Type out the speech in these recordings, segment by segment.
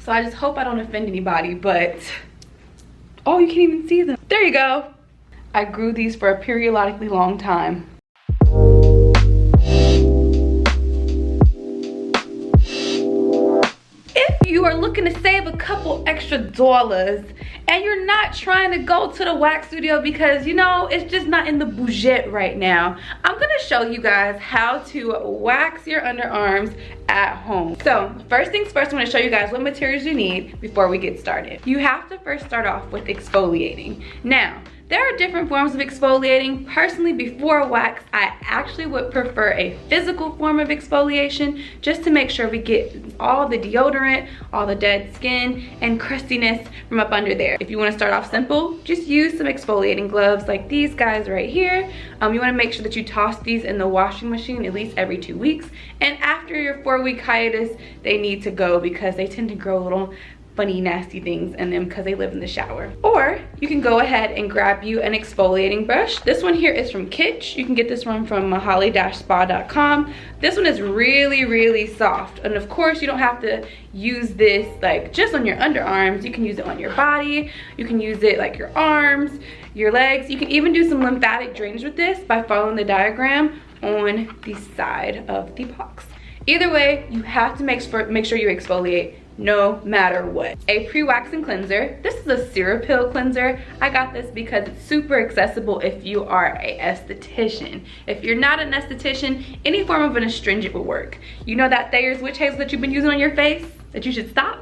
So I just hope I don't offend anybody, but oh, you can't even see them. There you go. I grew these for a periodically long time. If you are looking to save a couple extra dollars and you're not trying to go to the wax studio because, you know, it's just not in the budget right now, I'm gonna show you guys how to wax your underarms at home. So first things first, I'm gonna show you guys what materials you need before we get started. You have to first start off with exfoliating. Now, there are different forms of exfoliating. Personally, before wax, I actually would prefer a physical form of exfoliation just to make sure we get all the deodorant, all the dead skin, and crustiness from up under there. If you want to start off simple, just use some exfoliating gloves like these guys right here. You want to make sure that you toss these in the washing machine at least every 2 weeks. And after your 4-week hiatus, they need to go because they tend to grow little funny nasty things in them because they live in the shower. Or you can go ahead and grab you an exfoliating brush. This one here is from Kitsch. You can get this one from Mahaly-spa.com. This one is really soft, and of course you don't have to use this like just on your underarms. You can use it on your body, you can use it like your arms, your legs. You can even do some lymphatic drainage with this by following the diagram on the side of the box. Either way, you have to make sure you exfoliate no matter what. A pre-waxing cleanser. This is a Cerapill cleanser. I got this because it's super accessible if you are a esthetician. If you're not an esthetician, any form of an astringent will work. You know that Thayer's witch hazel that you've been using on your face that you should stop?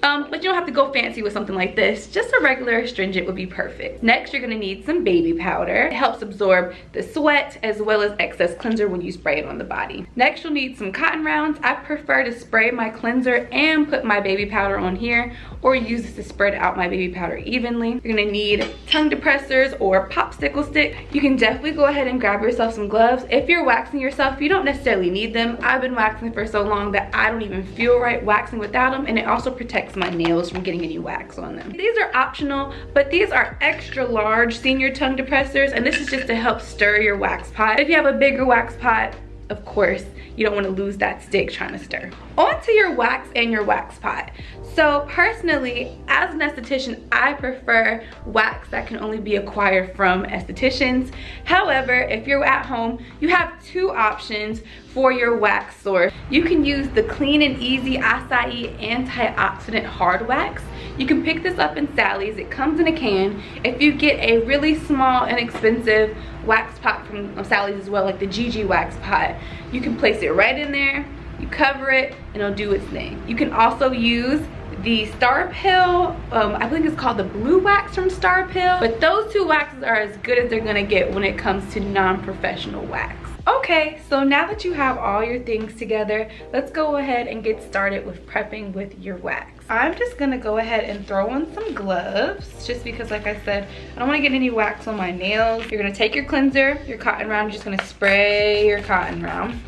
But you don't have to go fancy with something like this. Just a regular astringent would be perfect. Next, you're gonna need some baby powder. It helps absorb the sweat as well as excess cleanser when you spray it on the body. Next, you'll need some cotton rounds. I prefer to spray my cleanser and put my baby powder on here, or use this to spread out my baby powder evenly. You're gonna need tongue depressors or popsicle stick. You can definitely go ahead and grab yourself some gloves. If you're waxing yourself, you don't necessarily need them. I've been waxing for so long that I don't even feel right waxing without them, and it also protects my nails from getting any wax on them. These are optional, but these are extra large senior tongue depressors, and this is just to help stir your wax pot. If you have a bigger wax pot, of course, you don't want to lose that stick trying to stir. Onto your wax and your wax pot. So personally, as an esthetician, I prefer wax that can only be acquired from estheticians. However, if you're at home, you have 2 options for your wax source. You can use the Clean and Easy Acai Antioxidant Hard Wax. You can pick this up in Sally's. It comes in a can. If you get a really small, inexpensive wax pot from Sally's as well, like the GG wax pot, you can place it right in there, you cover it, and it'll do its thing. You can also use the Starpill, I think it's called the blue wax from Starpill, but those 2 waxes are as good as they're gonna get when it comes to non-professional wax. Okay, so now that you have all your things together, let's go ahead and get started with prepping with your wax. I'm just gonna go ahead and throw on some gloves, just because like I said, I don't wanna get any wax on my nails. You're gonna take your cleanser, your cotton round, you're just gonna spray your cotton round.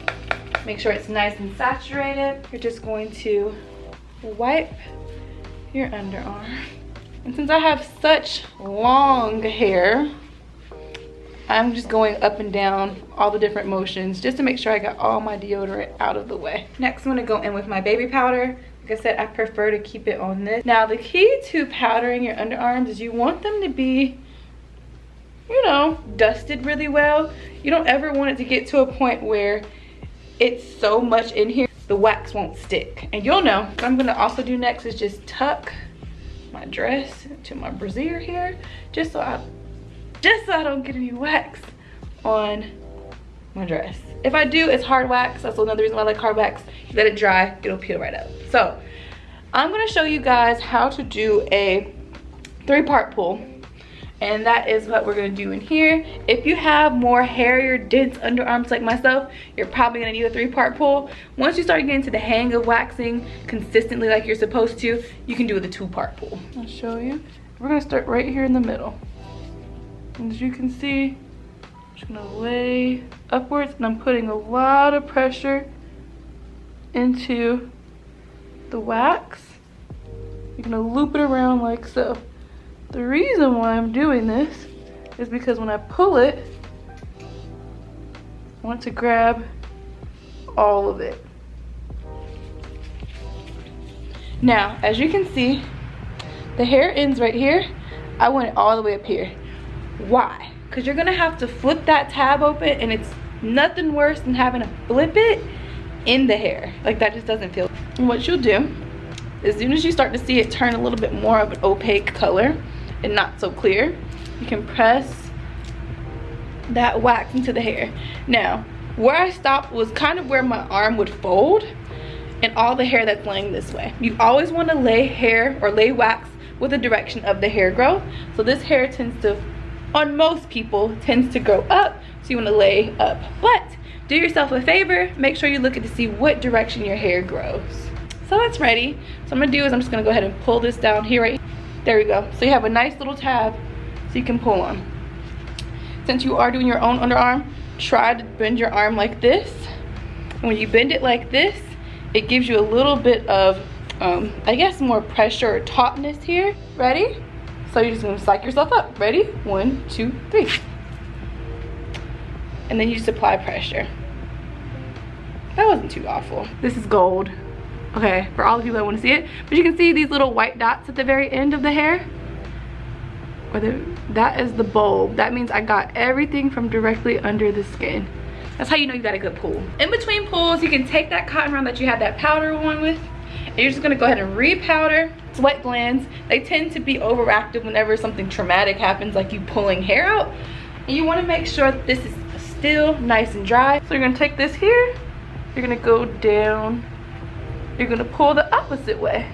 Make sure it's nice and saturated. You're just going to wipe your underarm. And since I have such long hair, I'm just going up and down all the different motions just to make sure I got all my deodorant out of the way. Next, I'm gonna go in with my baby powder. Like I said, I prefer to keep it on this. Now, the key to powdering your underarms is you want them to be, you know, dusted really well. You don't ever want it to get to a point where it's so much in here the wax won't stick, and you'll know. What I'm gonna also do next is just tuck my dress to my brassiere here, just so I don't get any wax on my dress. If I do, it's hard wax. That's another reason why I like hard wax. You let it dry, it'll peel right up. So I'm gonna show you guys how to do a 3-part pull, and that is what we're gonna do in here. If you have more hairier, dense underarms like myself, you're probably gonna need a 3-part pull. Once you start getting to the hang of waxing consistently like you're supposed to, you can do the 2-part pull. I'll show you. We're gonna start right here in the middle. And as you can see, I'm just gonna lay upwards, and I'm putting a lot of pressure into the wax. You're gonna loop it around like so. The reason why I'm doing this is because when I pull it, I want to grab all of it. Now, as you can see, the hair ends right here. I want it all the way up here. Why? Because you're gonna have to flip that tab open, and it's nothing worse than having to flip it in the hair. Like, that just doesn't feel. And what you'll do, as soon as you start to see it turn a little bit more of an opaque color and not so clear, you can press that wax into the hair. Now, where I stopped was kind of where my arm would fold and all the hair that's laying this way. You always want to lay hair or lay wax with the direction of the hair growth. So this hair tends to, on most people, tends to grow up, so you want to lay up. But do yourself a favor, make sure you look at to see what direction your hair grows. So it's ready. So I'm gonna do is I'm just gonna go ahead and pull this down here, right? There we go. So you have a nice little tab so you can pull on. Since you are doing your own underarm, try to bend your arm like this. And when you bend it like this, it gives you a little bit of, I guess, more pressure or tautness here. Ready? So you're just gonna psych yourself up. Ready? 1, 2, 3. And then you just apply pressure. That wasn't too awful. This is gold. Okay, for all the people that want to see it. But you can see these little white dots at the very end of the hair. That is the bulb. That means I got everything from directly under the skin. That's how you know you got a good pull. In between pulls, you can take that cotton round that you had that powder on with, and you're just gonna go ahead and re-powder. Sweat glands, they tend to be overactive whenever something traumatic happens, like you pulling hair out. And you wanna make sure that this is still nice and dry. So you're gonna take this here, you're gonna go down, you're gonna pull the opposite way.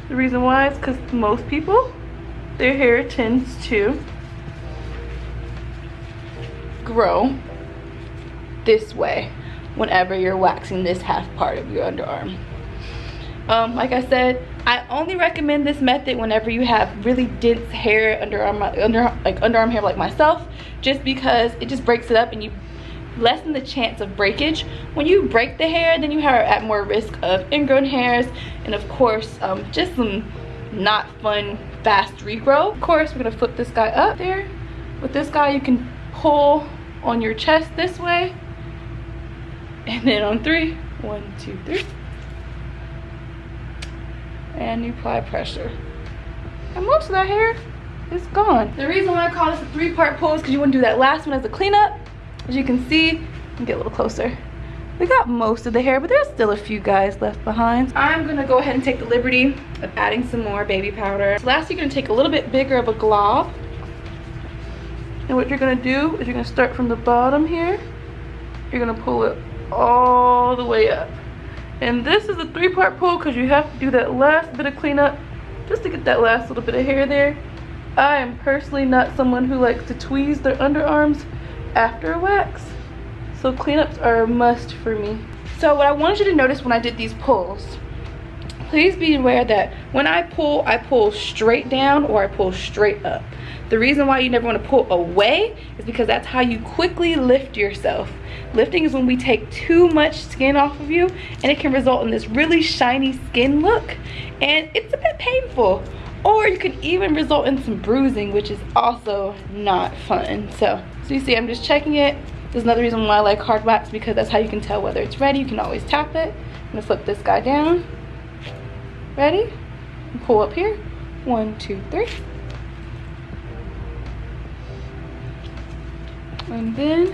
The reason why is because most people, their hair tends to grow this way whenever you're waxing this half part of your underarm. Like I said, I only recommend this method whenever you have really dense hair, underarm hair like myself, just because it just breaks it up and you lessen the chance of breakage. When you break the hair, then you are at more risk of ingrown hairs and of course just some not fun fast regrowth. Of course, we're gonna flip this guy up there. With this guy, you can pull on your chest this way, and then on 3, 1, 2, 3, and you apply pressure, and most of that hair is gone. The reason why I call this a 3-part pull is because you want to do that last one as a cleanup. As you can see, get a little closer, we got most of the hair, but there's still a few guys left behind. I'm gonna go ahead and take the liberty of adding some more baby powder. So last, you're gonna take a little bit bigger of a glob, and what you're gonna do is you're gonna start from the bottom here. You're gonna pull it all the way up, and this is a 3-part pull because you have to do that last bit of cleanup just to get that last little bit of hair there. I am personally not someone who likes to tweeze their underarms after a wax, so cleanups are a must for me. So what I wanted you to notice when I did these pulls, please be aware that when I pull straight down or I pull straight up. The reason why you never want to pull away is because that's how you quickly lift yourself. Lifting is when we take too much skin off of you, and it can result in this really shiny skin look, and it's a bit painful. Or you can even result in some bruising, which is also not fun. So you see, I'm just checking it. There's another reason why I like hard wax, because that's how you can tell whether it's ready. You can always tap it. I'm gonna flip this guy down. Ready? And pull up here. 1, 2, 3. And then,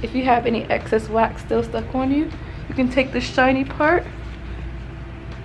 if you have any excess wax still stuck on you, you can take the shiny part,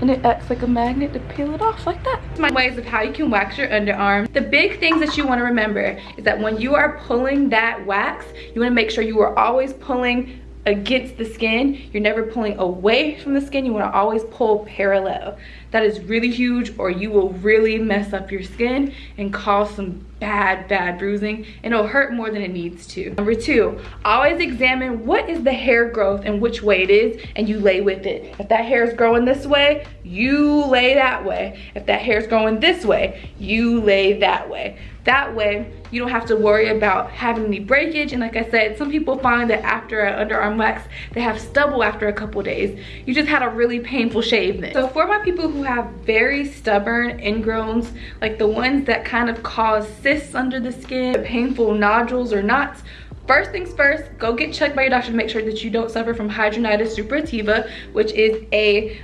and it acts like a magnet to peel it off like that. My ways of how you can wax your underarm. The big things that you want to remember is that when you are pulling that wax, you want to make sure you are always pulling against the skin. You're never pulling away from the skin. You want to always pull parallel. That is really huge, or you will really mess up your skin and cause some bad bruising, and it'll hurt more than it needs to. Number 2, always examine what is the hair growth and which way it is, and you lay with it. If that hair is growing this way, you lay that way. If that hair is growing this way, you lay that way. That way, you don't have to worry about having any breakage. And like I said, some people find that after an underarm wax, they have stubble after a couple days. You just had a really painful shave then. So for my people who have very stubborn ingrowns, like the ones that kind of cause cysts under the skin, painful nodules or knots, first things first, go get checked by your doctor to make sure that you don't suffer from hidradenitis suppurativa, which is a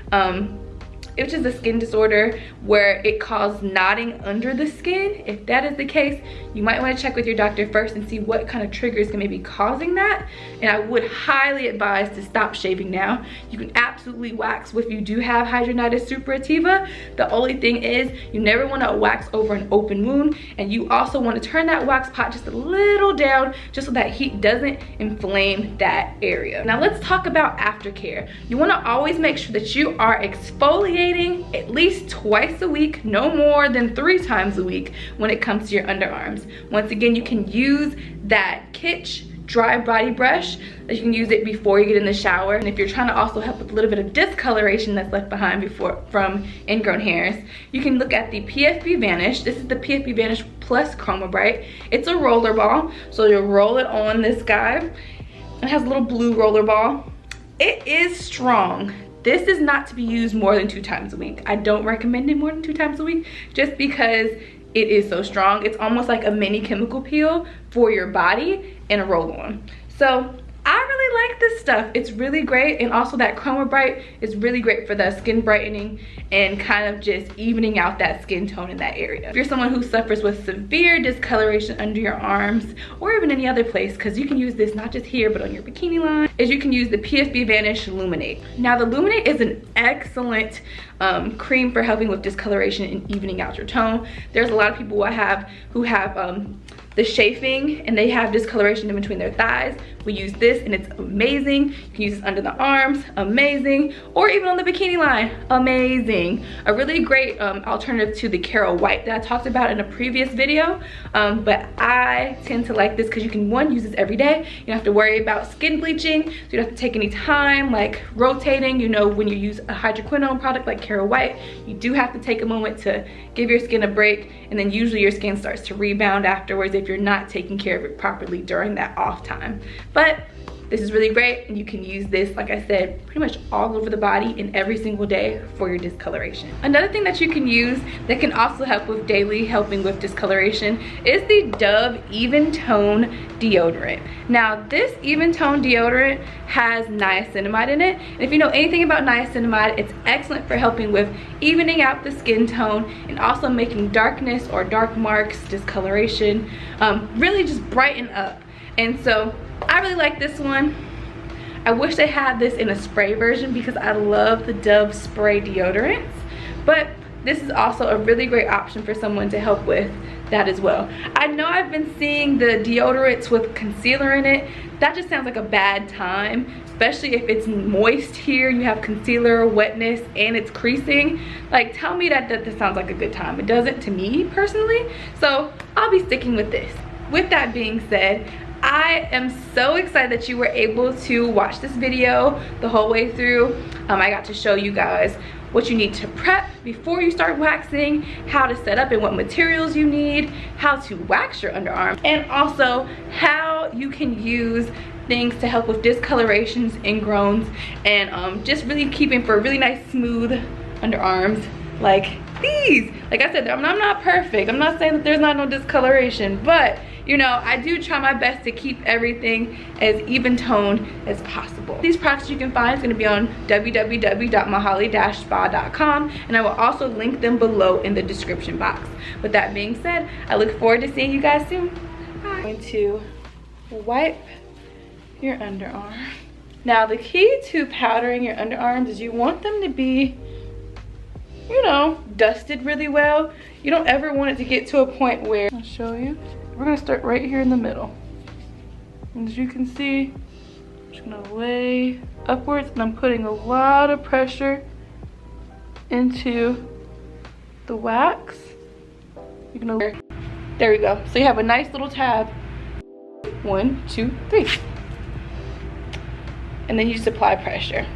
skin disorder where it causes knotting under the skin. If that is the case, you might want to check with your doctor first and see what kind of triggers can maybe causing that. And I would highly advise to stop shaving now. You can absolutely wax if you do have hidradenitis suppurativa. The only thing is you never want to wax over an open wound, and you also want to turn that wax pot just a little down just so that heat doesn't inflame that area. Now let's talk about aftercare. You want to always make sure that you are exfoliating at least twice a week, no more than 3 times a week when it comes to your underarms. Once again, you can use that Kitsch dry body brush. You can use it before you get in the shower, and if you're trying to also help with a little bit of discoloration that's left behind from ingrown hairs, you can look at the PFB Vanish. This is the PFB Vanish plus chromabright. It's a roller ball, so you'll roll it on this guy. It has a little blue roller ball. It is strong. This is not to be used more than 2 times a week. I don't recommend it more than 2 times a week just because it is so strong. It's almost like a mini chemical peel for your body and a roll-on. So I really like this stuff. It's really great, and also that chromabright is really great for the skin brightening and kind of just evening out that skin tone in that area. If you're someone who suffers with severe discoloration under your arms or even any other place, because you can use this not just here but on your bikini line, is you can use the PFB Vanish Luminate. Now the Luminate is an excellent cream for helping with discoloration and evening out your tone. There's a lot of people who have the chafing and they have discoloration in between their thighs. We use this and it's amazing. You can use this under the arms, amazing, or even on the bikini line, amazing. A really great alternative to the Carol White that I talked about in a previous video, but I tend to like this because you can, one, use this every day. You don't have to worry about skin bleaching, so you don't have to take any time like rotating. You know, when you use a hydroquinone product like Carol White, you do have to take a moment to give your skin a break, and then usually your skin starts to rebound afterwards if you're not taking care of it properly during that off time. But this is really great, and you can use this, like I said, pretty much all over the body and every single day for your discoloration. Another thing that you can use that can also help with daily helping with discoloration is the Dove Even Tone deodorant. Now this Even Tone deodorant has niacinamide in it, and if you know anything about niacinamide, it's excellent for helping with evening out the skin tone and also making darkness or dark marks, discoloration, really just brighten up. And so I really like this one. I wish they had this in a spray version because I love the Dove spray deodorants, but this is also a really great option for someone to help with that as well. I know I've been seeing the deodorants with concealer in it. That just sounds like a bad time, especially if it's moist here, you have concealer, wetness, and it's creasing. Like, tell me that sounds like a good time. It doesn't to me personally, so I'll be sticking with this. With that being said, I am so excited that you were able to watch this video the whole way through. I got to show you guys what you need to prep before you start waxing, how to set up and what materials you need, how to wax your underarm, and also how you can use things to help with discolorations, ingrowns, and just really keeping for really nice smooth underarms like these. Like I said, I'm not perfect. I'm not saying that there's not no discoloration, but you know, I do try my best to keep everything as even toned as possible. These products you can find is going to be on www.mahaly-spa.com, and I will also link them below in the description box. With that being said, I look forward to seeing you guys soon. Bye. I'm going to wipe your underarm. Now the key to powdering your underarms is you want them to be, you know, dusted really well. You don't ever want it to get to a point where, I'll show you. We're gonna start right here in the middle. And as you can see, I'm just gonna lay upwards, and I'm putting a lot of pressure into the wax. You're gonna, there we go. So you have a nice little tab. 1, 2, 3. And then you just apply pressure.